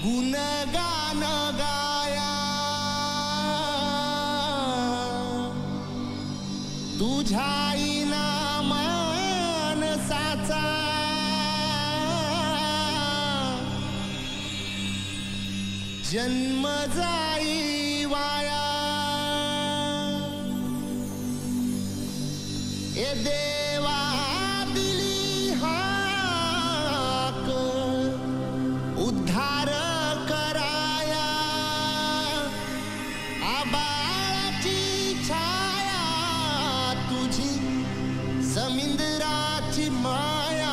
गुणगान गाया तुझ्या मानसाचा जन्म जाई वाया ए देवा दिली हाक उद्धार कराया आबाळाची छाया तुझी समिंदराची माया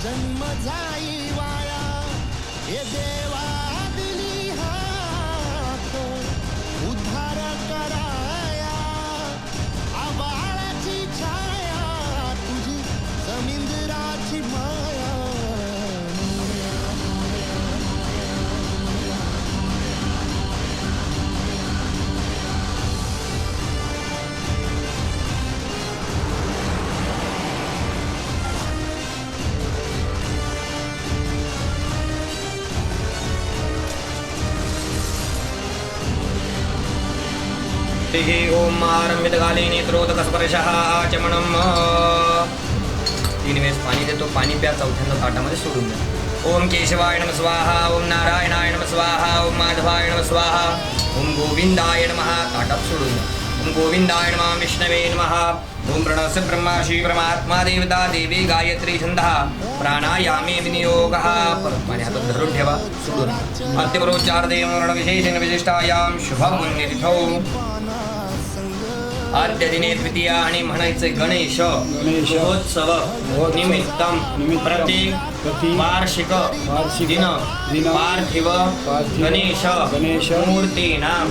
जन्म जाई वाया हे देवा दिली हाक उद्धार कराया आबाळाची छाया तुझी समिंदराची माया ओम आरंभितकाले नेत्रोदकस्पर्शः आचमनम् 3 वेळेस पाणी देतो. पाणी प्या. चौथ्यांदा ताटामध्ये सोडून द्या. ओम केशवाय नमः स्वाहा. ओम नारायणाय नमः स्वाहा. ओम माधवाय नमः स्वाहा. ओम गोविंदाय नमः. ताटात सोडून द्या. ओम गोविंदाय नमः. विष्णवे नमः. ओम प्रणस्य ब्रह्माशी परमात्मा देवता देवी गायत्री छंदः प्राणायामे विनियोगः. परत पाणी हातात धरून ठेवा. सोडून अत्यपरोच्चार देवर्ण विशेषेण विशिष्टायां शुभं पुण्यतिथौ आद्य दिने द्वितीया आणि म्हणायचे गणेश महोत्सव निमित्तम प्रति वार्षिक दिन पार्थिव गणेश मूर्तीनां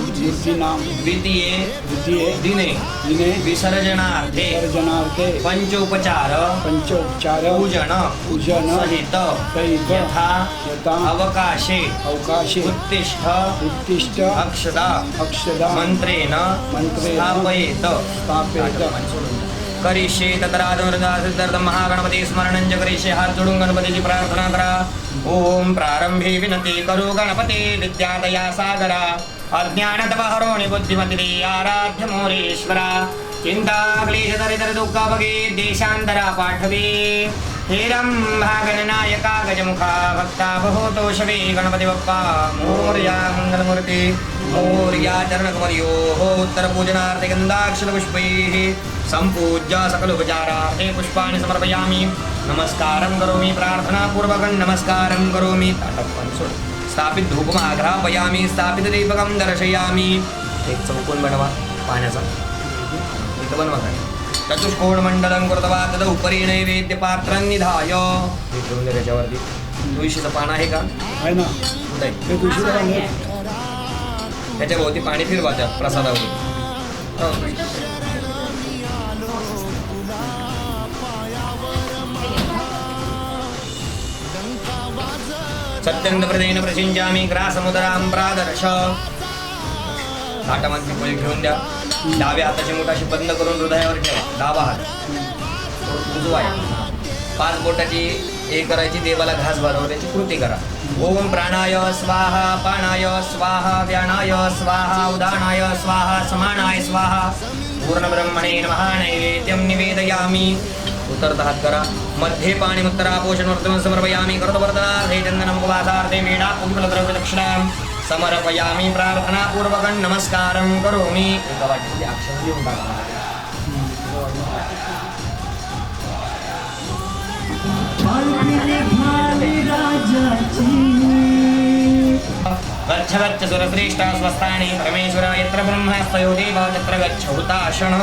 द्वितीये दिने विसर्जनार्थे पंचोपचार पूजन सहित यथा अवकाशे उत्तिष्ठ अक्षदा मंत्रेण स्थापयेत करिष्ये तत्रादनुदासिद्धार्थं महागणपती स्मरणं च करिष्ये. हात जोडून गणपतीची प्रार्थना करा. ओम प्रारंभे विनती करो गणपती विद्यादया सागरा अज्ञानतपहरो निबुद्धिमती आराध्य मोरेश्वरा चिंता क्लेश दरिद्र दुःखाभगे देशांतरा पाठवे हेरं भागणनायका गजमुखा भक्ता बहोतोषवे गणपती बाप्पा मोरया मंगलमूर्ती मोरया चरणकमलयोः उत्तरपूजनार्थे गन्धाक्षरपुष्पैः सम्पूज्य सकलोपचारार्थे पुष्पाणि समर्पयामि. नमस्कारं करोमि प्रार्थनापूर्वकं नमस्कारं करोमि. स्थापित धूपम् आघ्रापयामि. स्थापित दीपकं दर्शयामि. एक चौकोन बनवा पाण्याचा. इथं बनवा काय चतुष्कोण मंडलं कृत्वा तद उपरि नैवेद्य पात्रं निधाय. हे ठेवून दे त्याच्यावरती. तुळशीचं पान आहे का? आहे ना. त्याच्या भोवती पाणी फिरवा त्या प्रसादावरून. सत्यंतप्रदेन प्रसिंचामी ग्रासमुदरां प्रादर्श. ताटामध्ये पोळी घेऊन द्या. डाव्या हाताची मुठाशी बंद करून हृदयावर ठेवा. डावा हात उजवा आहे. 5 बोटाची हे करायची. देवाला घास भरवण्याची कृती करा. ओम प्राणाय स्वाहा पानाय स्वाहा व्यानाय स्वाहा उदानाय स्वाहा समानाय स्वाहा पूर्ण ब्रह्मणे नमः. नैवेद्यं निवेदयामि. उत्तरत हात करा. मध्ये पाणी उत्तरा पोषण वर्तन समर्पयामि. कर्तवर्तनार्थे चंदनं मुखवासार्थे वेणा कुंभलद्रव्य दक्षिणां समर्पयामी प्रार्थनापूर्वकं नमस्कारं करोमि. एका वाटीमध्ये अक्षर लिहून टाका. गच्छ गच्छ सुरश्रेष्ठ स्वस्थानि परमेश्वर यत्र ब्रह्मस्तयो देव तत्र गच्छ हुताशण.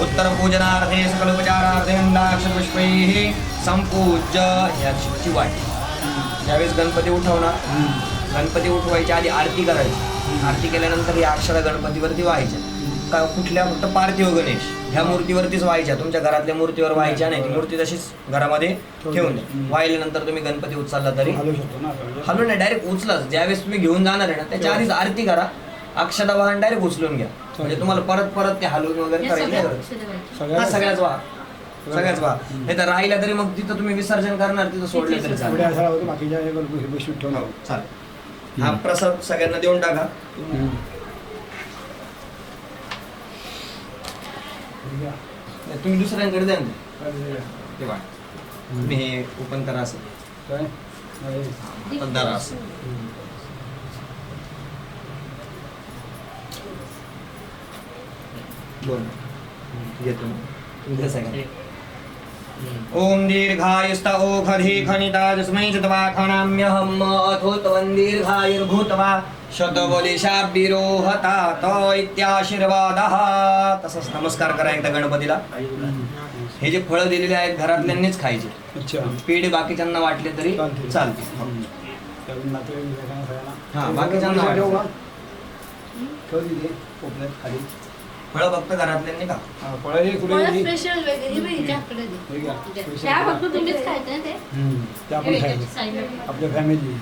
उत्तर पूजनार्थे सकलोपचारार्थे अंदाक्षपुष्पैः संपूज्य. ही अक्षराची वाटी. ज्यावेळेस गणपती उठवणार, गणपती उठवायच्या आधी आरती करायची. आरती केल्यानंतर ही अक्षर गणपतीवरती व्हायच्या. का कुठल्या फक्त पार्थिव गणेश ह्या मूर्तीवरतीच व्हायच्या. तुमच्या घरातल्या मूर्तीवर व्हायच्या नाही. ती मूर्ती तशीच घरामध्ये ठेवून द्या. वाहिल्यानंतर तुम्ही गणपती उचलला तरी हलवून नाही, डायरेक्ट उचलाच. ज्यावेळेस तुम्ही घेऊन जाणार आहे ना त्याच्या आधीच आरती करा. अक्षता वाहन डायरेक्ट उचलून घ्या. म्हणजे तुम्हाला परत परत ते हलवून वगैरे करायचं हा सगळ्याच व्हा. सगळ्याच व्हा. नाही तर राहिला तरी मग तिथं तुम्ही विसर्जन करणार तिथं सोडलं तरी चालेल. हा प्रसाद सगळ्यांना देऊन टाका. तुम्ही दुसऱ्यांकडे द्या ना तेव्हा तुम्ही हे ओपन करा असं धरा असं. बोल घेतो तुमच्या सगळ्यांना. ओम दीर्घायुस्त ओखधी खनिताजस्मै चतवाखनाम्यहम् अथोत्वं दीर्घायुर्भूत्वा शतबलिशाभिरोहतात इत्याशीर्वादः. तसंच नमस्कार करा एकदा गणपतीला. हे जे फळं दिलेले आहेत घरातल्यांनीच खायचे. पेढे बाकीच्यांना वाटले तरी चालते. हा बाकीच्यांना वाटले फळं फक्त घरातल्यांनी का आपल्या फॅमिली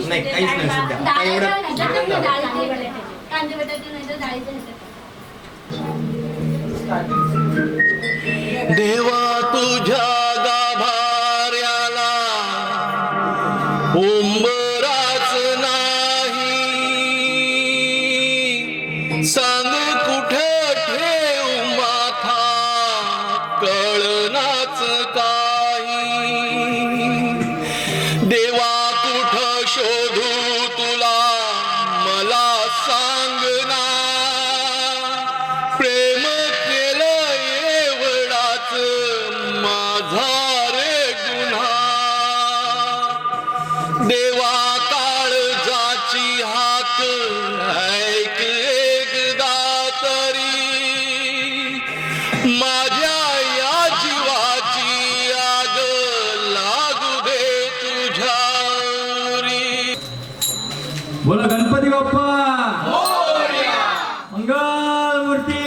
नाही काहीच नाही सध्या देवा तुझ्या गाभाऱ्याला उंबराच नाही. सांग कुठे ठेव माथा कळनाच काही. देवा कुठ शोधू तुला मला सांग ना. प्रेम केलं एवढाच माझा रे गुन्हा. देवा काळजाची हाक ऐक एकदा तरी. माझ्या या जीवाची आग लागू दे तुझ्या उरी. बोला गणपती बाप्पा मंगल मूर्ती.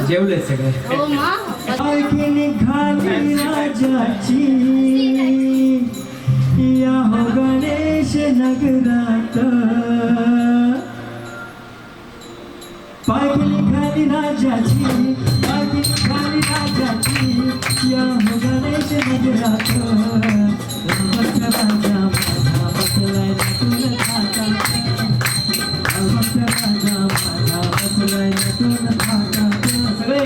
जेवले सगळे. निघाली राजाची या हो गणेश नगरात. पायकी निघाली राजाची, पायकी निघाली राजाची या हो गणेश नगरात. भक्त राजा माझा बसलाय नटून थाटा. भक्त राजा माझा बसलाय नटून थाटा. सगळे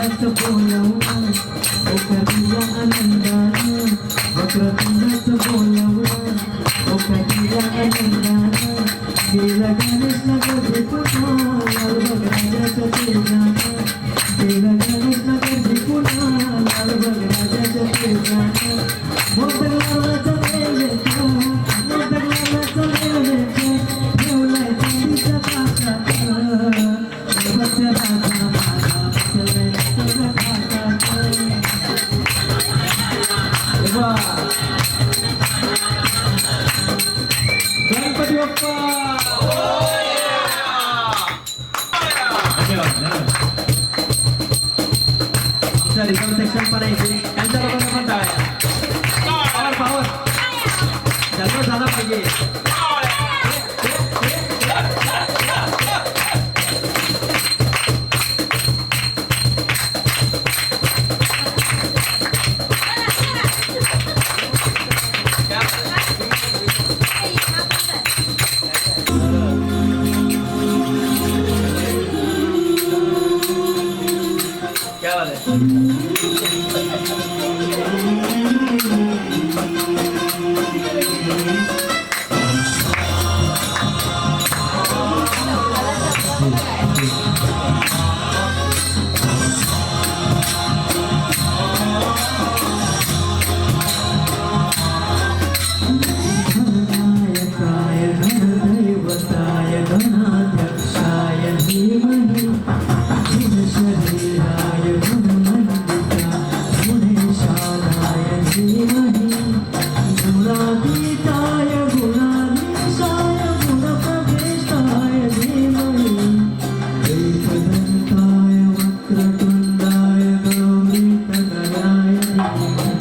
वक्रतुंडात बोलावं ओकरिया आनंदानं वक्रतुंडात बोलावं ओकरिया आनंदानं गेला गणेश नगर पुन्हा लालबाग राजाच्या तेजानं गेला गणेश नगर पुन्हा लालबाग राजाच्या तेजानं मोदक लावाचा नैवेद्य मोदक लावाचा नैवेद्य ठेवलाय चांदीच्या ताटात देवाच्या राजा माझा बसलाय तुझ्या ताटात वा गणपती बाप्पा आमचा रिझर्व सेक्शन पण आहे त्यांच्या लोकांना पण टाळ्या पावर जन्म झाला पाहिजे क्या बात है गणनायकाय गणदैवताय गणाध्यक्षाय धीमहि गुणशरीराय गुणमण्डिता गुणेशानाय धीमहि गुणातीताय गुणाधीशाय गुणप्रवेशाय धीमहि एकदन्ताय वक्रतुण्डाय गौरीतनयाय धीमहि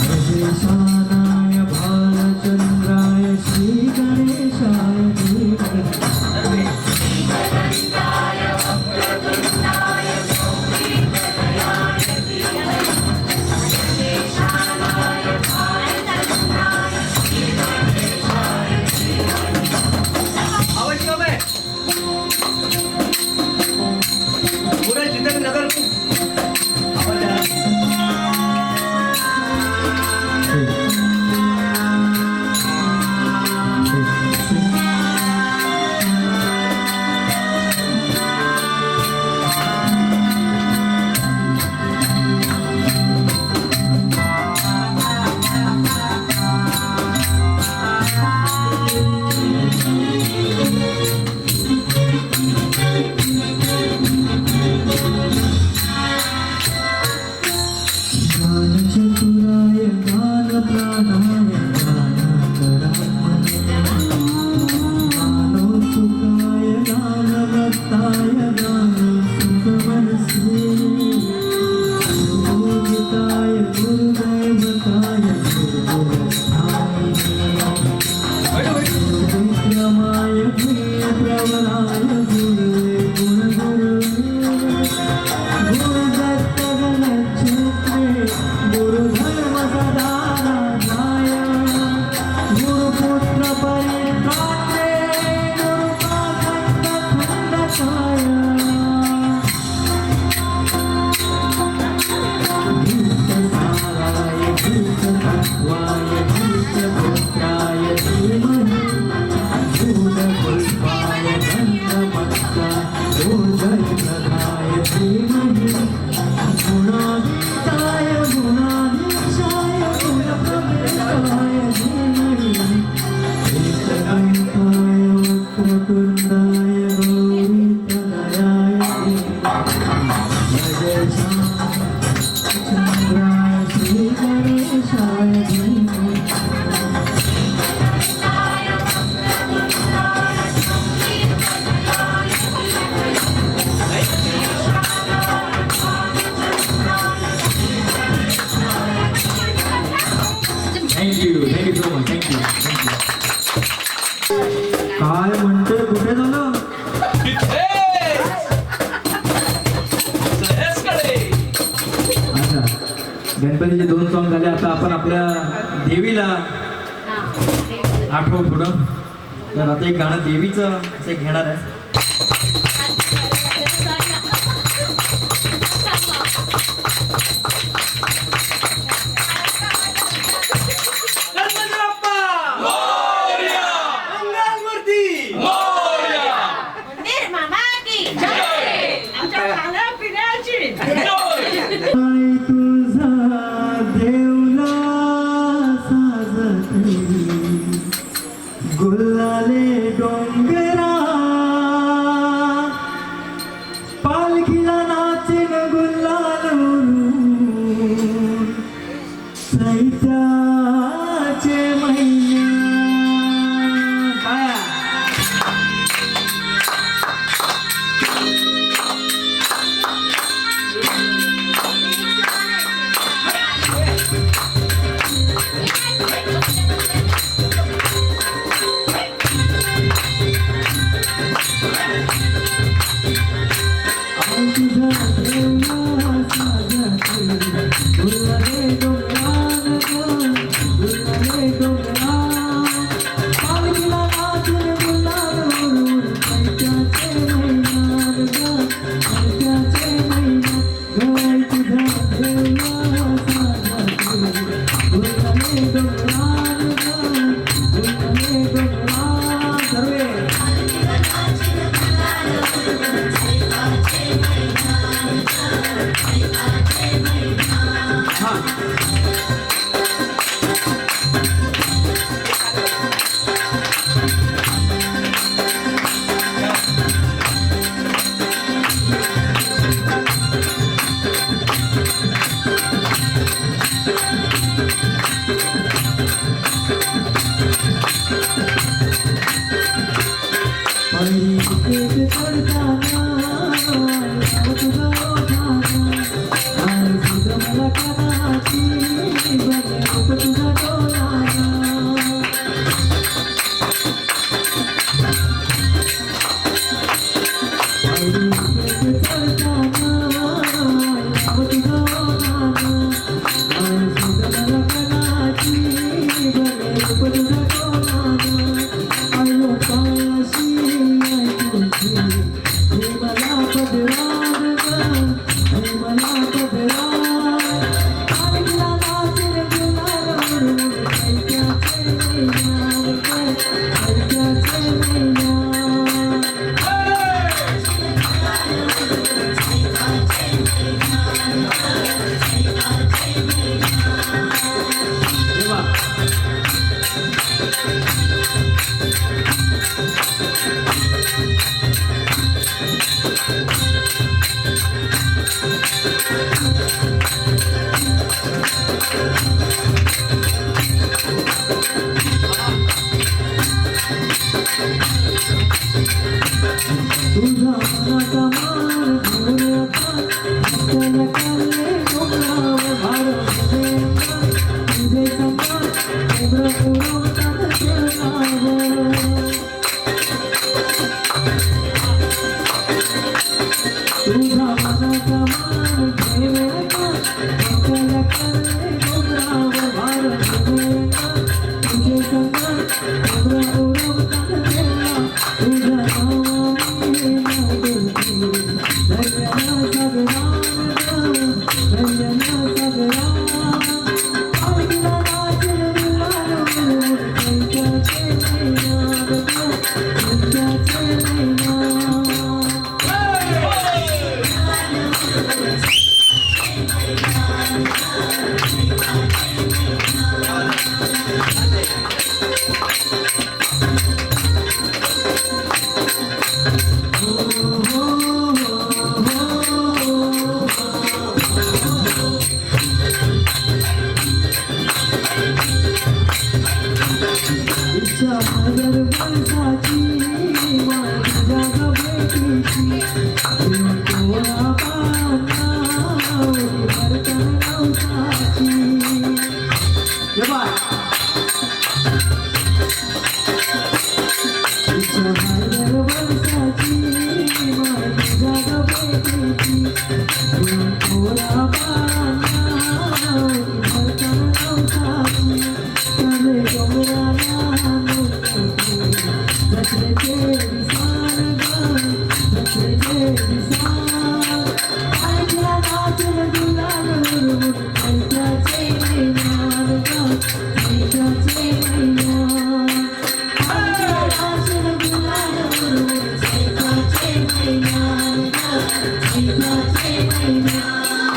गजेशानाय भालचन्द्राय श्रीगणेशाय धीमहि आवश्यक आहे पुढे जिथे नगर ज्ञानचतुराय ज्ञानप्राणाय ज्ञानकराय ज्ञानोत्सुकाय ज्ञानभक्ताय ज्ञानसुखमनसे गुरुपूजिताय गुरुदैवताय गुरुविक्रमाय गुरुप्रवराय गुरुवे गुणगुरुवे गुरुदत्त गणक्षेत्रे गुरुधर्म सदाराधाय गुरुपुत्र परित्रात्रे गुरुपाखण्डखण्डकाय भूतसाराय भूततत्त्वाय भूतपुत्राय धीमहि भूतपुष्पाय गन्धमत्ताय भोजनप्रदाय धीमहि गुणातीताय गुणाधीशाय गुणप्रवेशाय धीमहि एकदन्ताय वक्रतुण्डाय गौरीतनयाय धीमहि गजेशानाय श्रीगणेशाय धीमहि thank you so much thank you काय म्हणते कुठे झालं अच्छा गणपतीचे 2 सॉंग झाले आता आपण आपल्या देवीला आठवू थोडं तर आता एक गाणं देवीचं असं घेणार आहे तुझा देवला साजते गुलाले डोंगरा पालखीला नाचेन गुलाल चैत्राचे महिने काय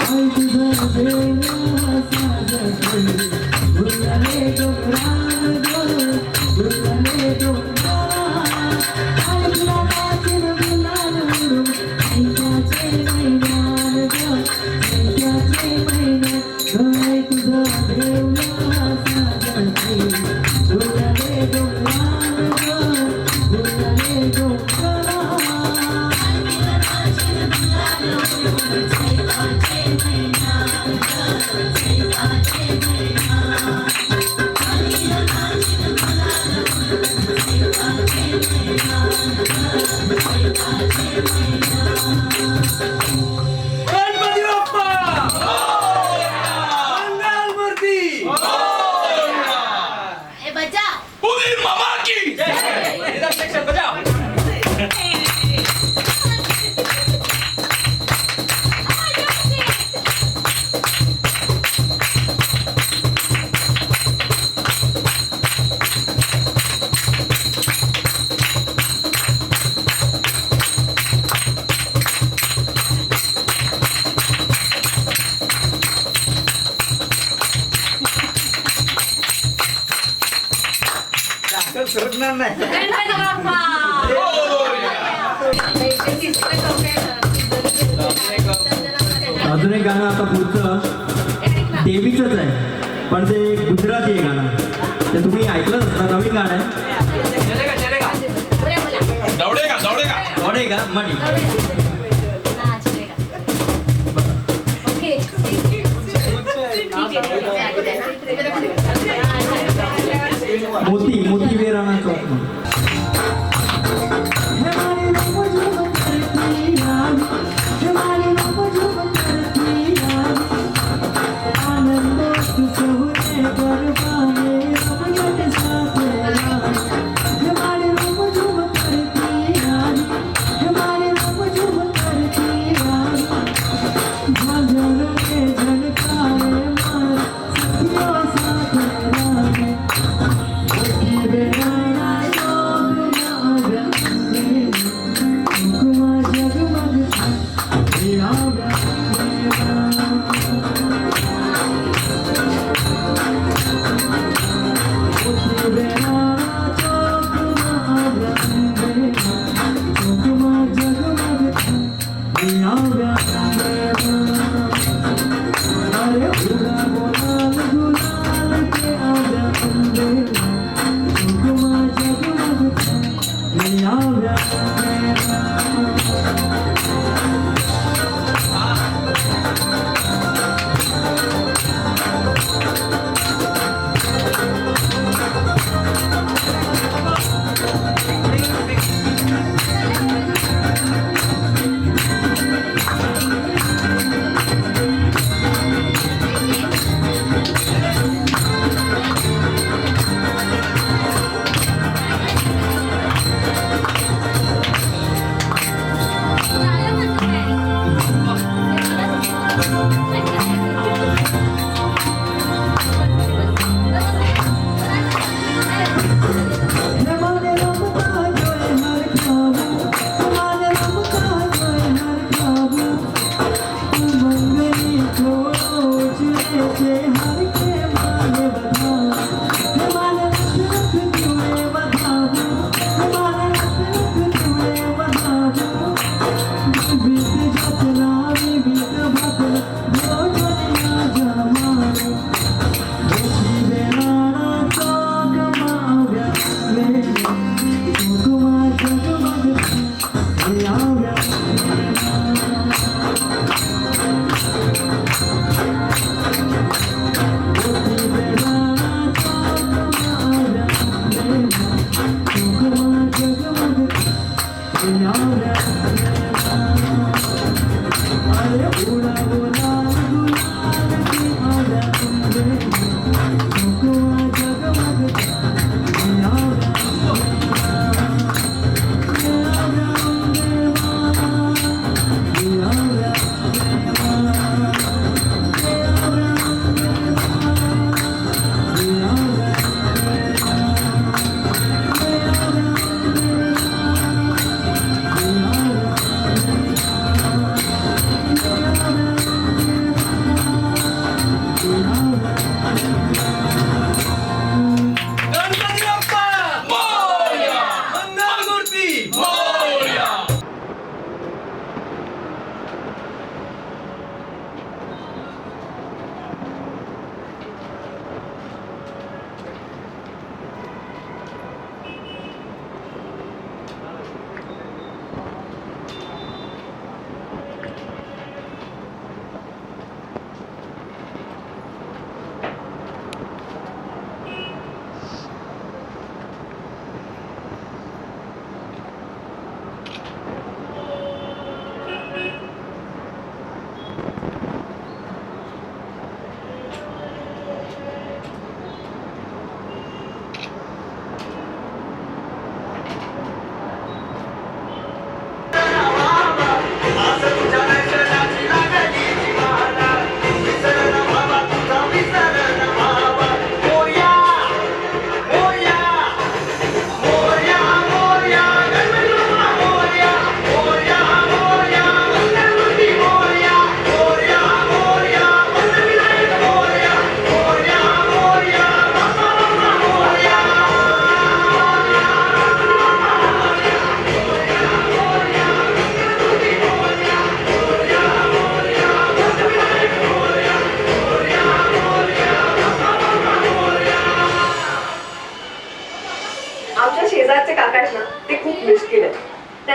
I गणपती बाप्पा मंगलमूर्ती ए बजा उदय मामा की सुरकणार नाही गणपती बाप्पा अजून एक गाणं आता पुढचं देवीचंच आहे पण ते गुजराती आहे गाणं ते तुम्ही ऐकलं असतं नवीन गाणं आहे दौड़ेगा का मनी मोती मोती वेराणा चौक बीत जातना बीत भातना जो जनिया जमा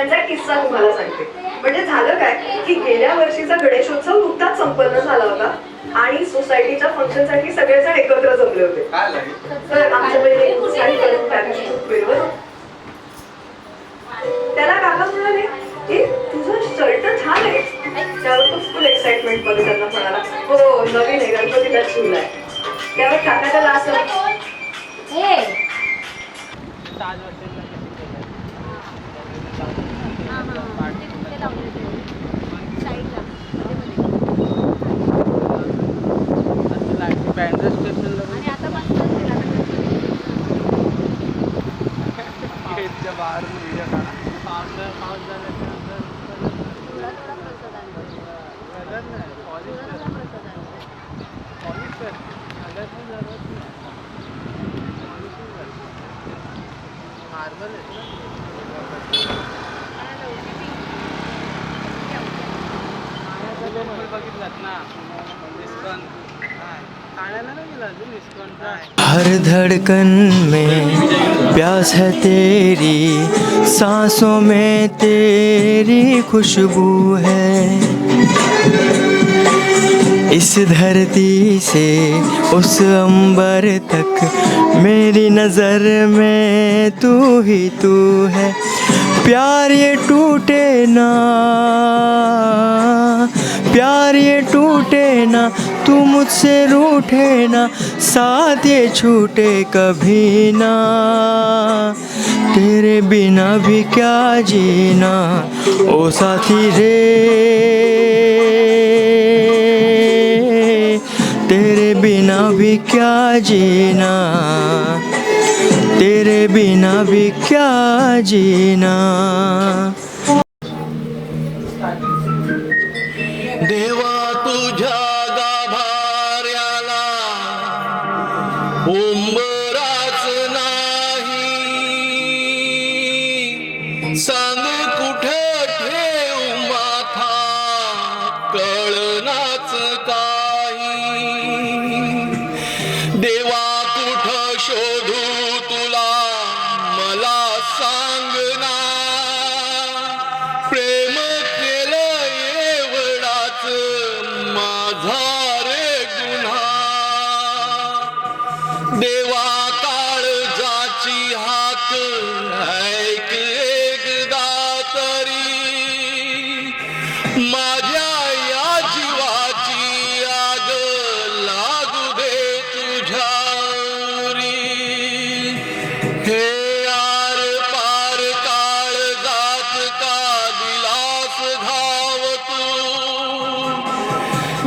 त्यांचा एक किस्सा तुम्हाला सांगते. म्हणजे झालं काय की गेल्या वर्षीचा गणेशोत्सव नुकताच संपन्न झाला होता आणि सोसायटीच्या फंक्शनसाठी सगळेजण एकत्र जमले होते. तर आमच्या पहिले साडी करून त्या दिवशी खूप वेळवर त्याला काका म्हणाले की तुझं शर्ट छान आहे. त्यावर तो फुल एक्साइटमेंट मध्ये त्यांना म्हणाला हो नवीन आहे गणपतीला शिवलाय. त्यावर काका त्याला असं हर धड़कन में प्यास है तेरी, सांसों में तेरी खुशबू है। इस धरती से उस अंबर तक मेरी नज़र में तू ही तू है। प्यार ये टूटे ना, प्यार ये टूटे ना, तू मुझसे रूठे ना, साथ ये छूटे कभी ना। तेरे बिना भी क्या जीना ओ साथी रे, तेरे बिना भी क्या जीना, तेरे बिना भी क्या जीना। देवा तुझ्या गाभाऱ्याला उंबराच नाही, सांग कुठे ठेवू माथा कळनाच काही. देवा कुठं शोधू तुला मला सांग ना, प्रेम केलं एवढाच माझा रे गुन्हा. देवा काळजाची हाक ऐक एकदा तरी, माझ्या या जीवाची आग लागू दे तुझ्यावरी. हे आर पार काळजात का दिलास घाव तू,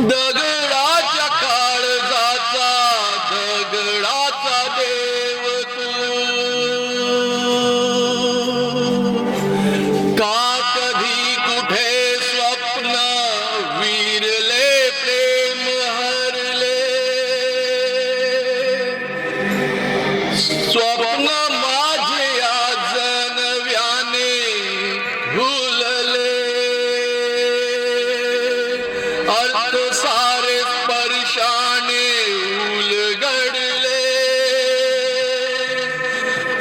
दगडाच्या काळजाचा दगडाचा देव तू. का कधी कुठे स्वप्न विरले प्रेम हरले, स्वप्न माझे आज नव्याने भुलले. अर्थ सारे स्पर्शाने उलगडले,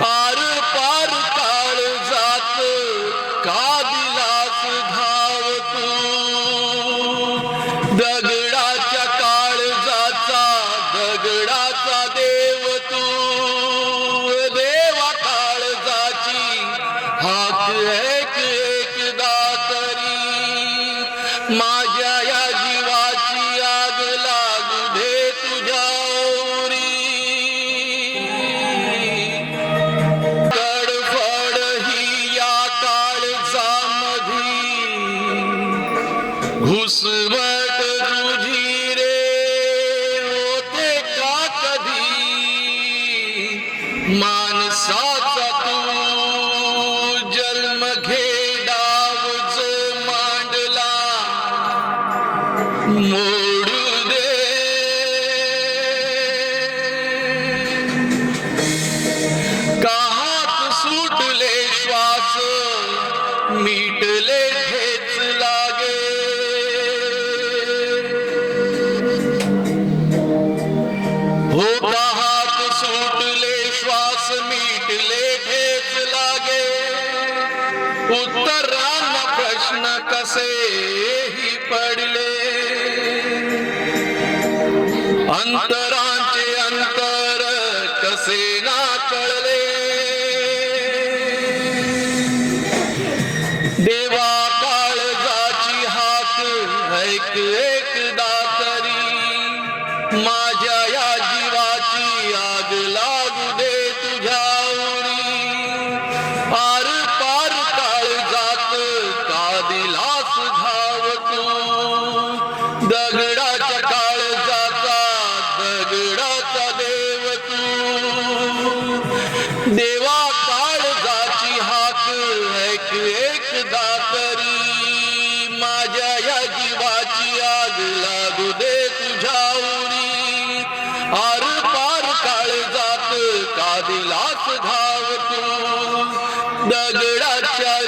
आर पार काळ जात का दिलास धाव तू. दगडाच्या काळजाचा दगडाचा देव तू. अंतरांचे अंतर कसे ना कळले देवा काळजाची हाक ऐक एकदा तरी माझ्या या जीवाची आग लागू दे तुझ्या उरी आर पार काळजात का दिलास घाव तू दगडाच्या काळजाचा दगडाचा देव तू देवा काळजाची हाक ऐक एकदा तरी माझ्या या जीवाची आग लागू दे तुझ्या उरी आर पार काळजात का दिलास घाव तू दगडाच्या